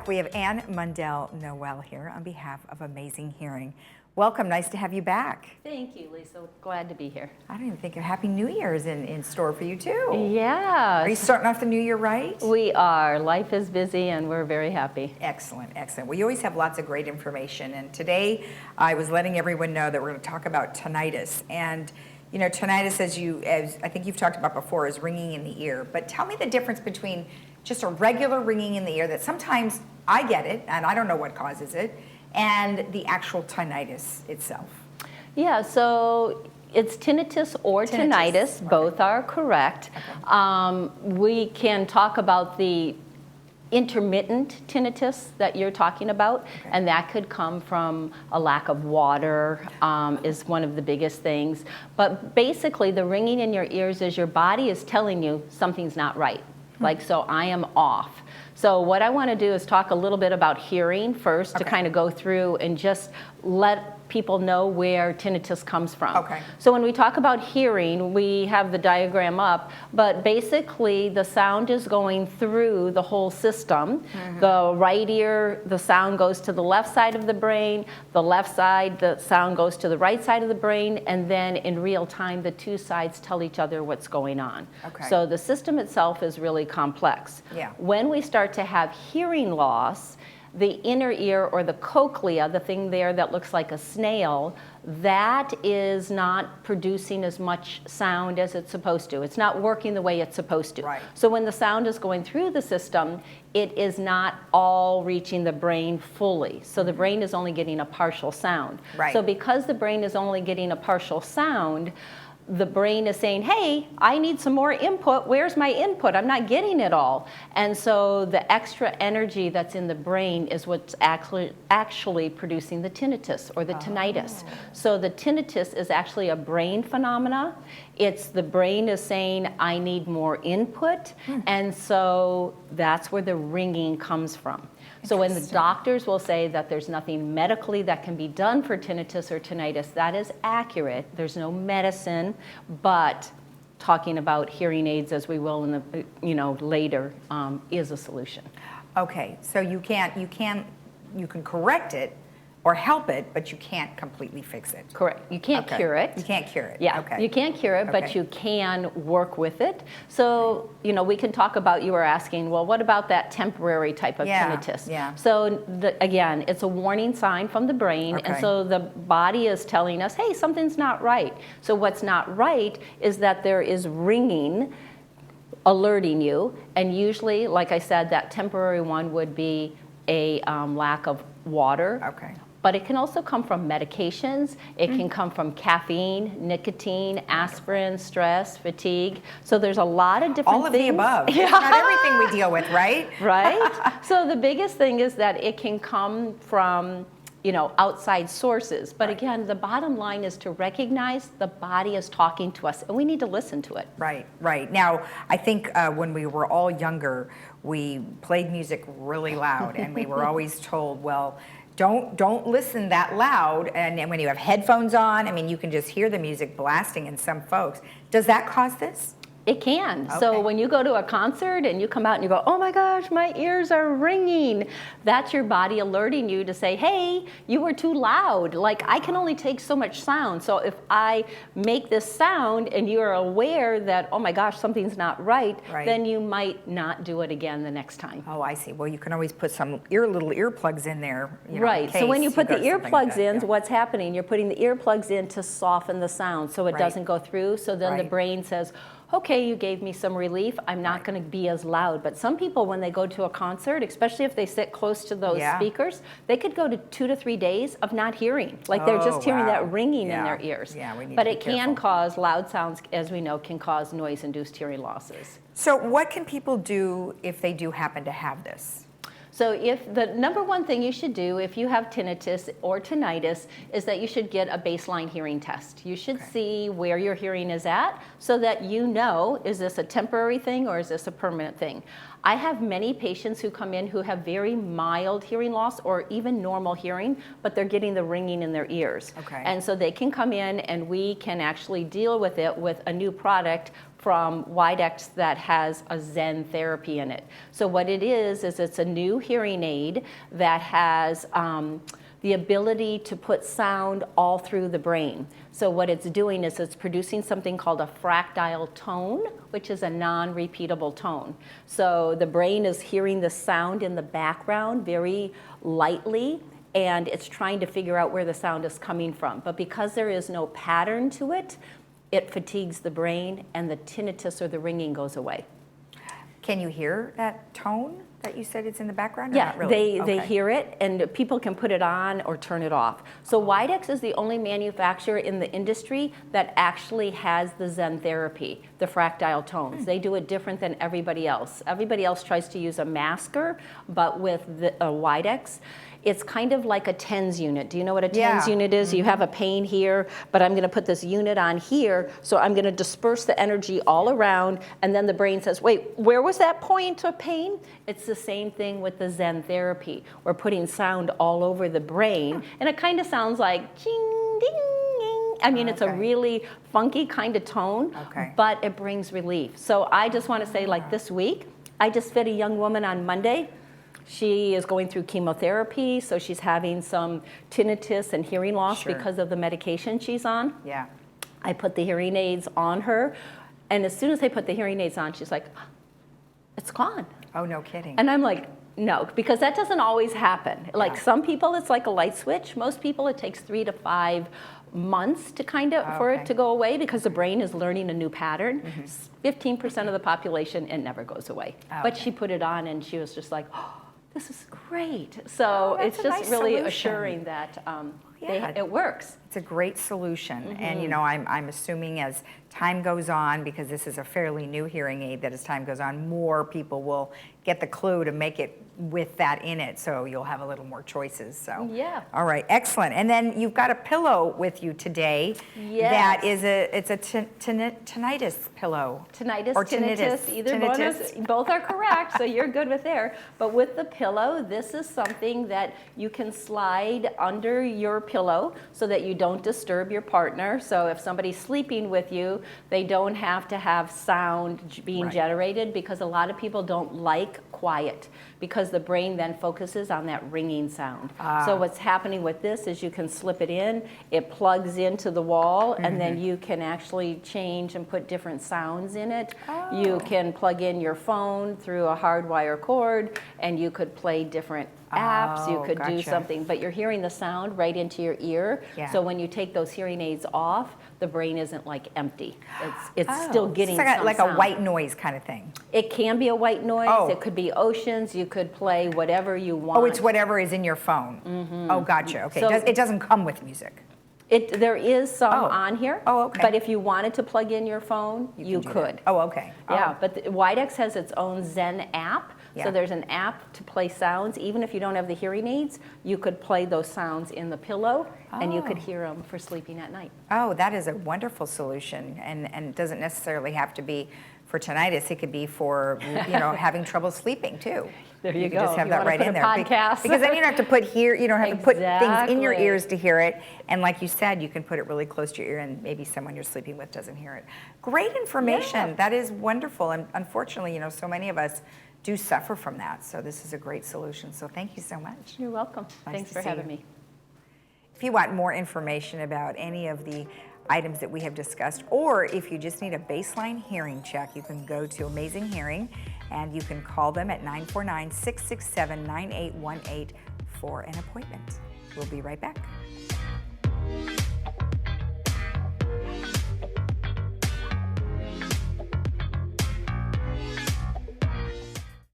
back. We have Ann Mundell Noel here on behalf of Amazing Hearing. Welcome, nice to have you back. Thank you, Lisa. Glad to be here. I don't even think a Happy New Year is in store for you too. Yeah. Are you starting off the new year right? We are. Life is busy and we're very happy. Excellent, excellent. We always have lots of great information, and today I was letting everyone know that we're going to talk about tinnitus. And you know, tinnitus, as I think you've talked about before, is ringing in the ear. But tell me the difference between just a regular ringing in the ear that sometimes I get it and I don't know what causes it, and the actual tinnitus itself. Yeah, so it's tinnitus or tinnitus. Okay. Both are correct. Okay. We can talk about the intermittent tinnitus that you're talking about, okay, and that could come from a lack of water, is one of the biggest things. But basically, the ringing in your ears is your body is telling you something's not right. Like, so I am off. So what I want to do is talk a little bit about hearing first, okay, to kind of go through and just let people know where tinnitus comes from. Okay. So when we talk about hearing, we have the diagram up, but basically the sound is going through the whole system. Mm-hmm. The right ear, the sound goes to the left side of the brain, the left side, the sound goes to the right side of the brain, and then in real time, the two sides tell each other what's going on. Okay. So the system itself is really complex. Yeah. When we start to have hearing loss, the inner ear or the cochlea, the thing there that looks like a snail, that is not producing as much sound as it's supposed to. It's not working the way it's supposed to. Right. So when the sound is going through the system, it is not all reaching the brain fully. So the brain is only getting a partial sound. Right. So because the brain is only getting a partial sound, the brain is saying, hey, I need some more input. Where's my input? I'm not getting it all. And so the extra energy that's in the brain is what's actually producing the tinnitus or the tinnitus. So the tinnitus is actually a brain phenomena. It's the brain is saying, I need more input. And so that's where the ringing comes from. So when the doctors will say that there's nothing medically that can be done for tinnitus or tinnitus, that is accurate. There's no medicine, but talking about hearing aids, as we will in the later, is a solution. Okay, so you can correct it or help it, but you can't completely fix it. Correct. You can't cure it. You can't cure it. Yeah. Okay. You can't cure it, but you can work with it. So, we can talk about, you were asking, well, what about that temporary type of tinnitus? Yeah. So, again, it's a warning sign from the brain, and so the body is telling us, hey, something's not right. So what's not right is that there is ringing alerting you, and usually, like I said, that temporary one would be a lack of water. Okay. But it can also come from medications. It can come from caffeine, nicotine, aspirin, stress, fatigue. So there's a lot of different things. All of the above. Yeah. Not everything we deal with, right? Right. So the biggest thing is that it can come from outside sources. But again, the bottom line is to recognize the body is talking to us, and we need to listen to it. Right, right. Now, I think when we were all younger, we played music really loud, and we were always told, well, don't listen that loud. And when you have headphones on, I mean, you can just hear the music blasting in some folks. Does that cause this? It can. Okay. So when you go to a concert and you come out and you go, oh my gosh, my ears are ringing, that's your body alerting you to say, hey, you were too loud. Like, I can only take so much sound. So if I make this sound and you're aware that, oh my gosh, something's not right, then you might not do it again the next time. Oh, I see. Well, you can always put some little earplugs in there. Right. So when you put the earplugs in, what's happening? You're putting the earplugs in to soften the sound so it doesn't go through. So then the brain says, okay, you gave me some relief, I'm not going to be as loud. But some people, when they go to a concert, especially if they sit close to those speakers, they could go to 2 to 3 days of not hearing. Like they're just hearing that ringing in their ears. Yeah, we need but to it be can careful. cause, loud sounds, as we know, can cause noise-induced hearing losses. So what can people do if they do happen to have this? So if the number one thing you should do if you have tinnitus or tinnitus is that you should get a baseline hearing test. You should see where your hearing is at so that you know, is this a temporary thing or is this a permanent thing? I have many patients who come in who have very mild hearing loss or even normal hearing, but they're getting the ringing in their ears. And so they can come in and we can actually deal with it with a new product from Widex that has a Zen therapy in it. So what it is it's a new hearing aid that has the ability to put sound all through the brain. So what it's doing is it's producing something called a fractile tone, which is a non-repeatable tone. So the brain is hearing the sound in the background very lightly, and it's trying to figure out where the sound is coming from. But because there is no pattern to it, it fatigues the brain, and the tinnitus or the ringing goes away. Can you hear that tone that you said it's in the background? Or Yeah, not really? they hear it, and people can put it on or turn it off. So Widex is the only manufacturer in the industry that actually has the Zen therapy, the fractile tones. They do it different than everybody else. Everybody else tries to use a masker, but with the Widex, it's kind of like a TENS unit. Do you know what a TENS unit is? You have a pain here, but I'm going to put this unit on here, so I'm going to disperse the energy all around, and then the brain says, wait, where was that point of pain? It's the same thing with the Zen therapy. We're putting sound all over the brain, and it kind of sounds like ching, ding, ding. I mean, it's a really funky kind of tone, but it brings relief. So I just want to say, like this week, I just fit a young woman on Monday. She is going through chemotherapy, so she's having some tinnitus and hearing loss because of the medication she's on. Yeah. I put the hearing aids on her, and as soon as I put the hearing aids on, she's like, it's gone. Oh, no kidding. And I'm like, no, because that doesn't always happen. Like some people, it's like a light switch. Most people, it takes 3 to 5 months to for it to go away, because the brain is learning a new pattern. 15% of the population, it never goes away. But she put it on, and she was just like, oh, this is great. So it's just really assuring that it works. It's a great solution. And you know, I'm assuming as time goes on, because this is a fairly new hearing aid, that as time goes on, more people will get the clue to make it with that in it, so you'll have a little more choices. So all right, excellent. And then you've got a pillow with you today. That is it's a tinnitus pillow. Tinnitus, or tinnitus, either one of both are correct, so you're good with there. But with the pillow, this is something that you can slide under your pillow so that you don't disturb your partner. So if somebody's sleeping with you, they don't have to have sound being generated, because a lot of people don't like quiet, because the brain then focuses on that ringing sound. So what's happening with this is you can slip it in, it plugs into the wall, and then you can actually change and put different sounds in it. You can plug in your phone through a hardwire cord, and you could play different apps, you could do something, but you're hearing the sound right into your ear. So when you take those hearing aids off, the brain isn't like empty. It's still getting some like sound. a white noise kind of thing. It can be a white noise. It could be oceans. You could play whatever you want. Oh, it's whatever is in your phone. Oh, gotcha. Okay, so it doesn't come with music. There is some on here. Oh, okay. But if you wanted to plug in your phone, you could. Oh, okay. Yeah, but Widex has its own Zen app. So there's an app to play sounds. Even if you don't have the hearing aids, you could play those sounds in the pillow, and you could hear them for sleeping at night. Oh, that is a wonderful solution, and it doesn't necessarily have to be for tinnitus. It could be for having trouble sleeping too. There you go. Just have that right in there. Podcast. Because then you don't have to put to put things in your ears to hear it. And like you said, you can put it really close to your ear, and maybe someone you're sleeping with doesn't hear it. Great information. That is wonderful. And unfortunately, so many of us do suffer from that. So this is a great solution. So thank you so much. You're welcome. Thanks for having me. If you want more information about any of the items that we have discussed, or if you just need a baseline hearing check, you can go to Amazing Hearing, and you can call them at 949-667-9818 for an appointment. We'll be right back.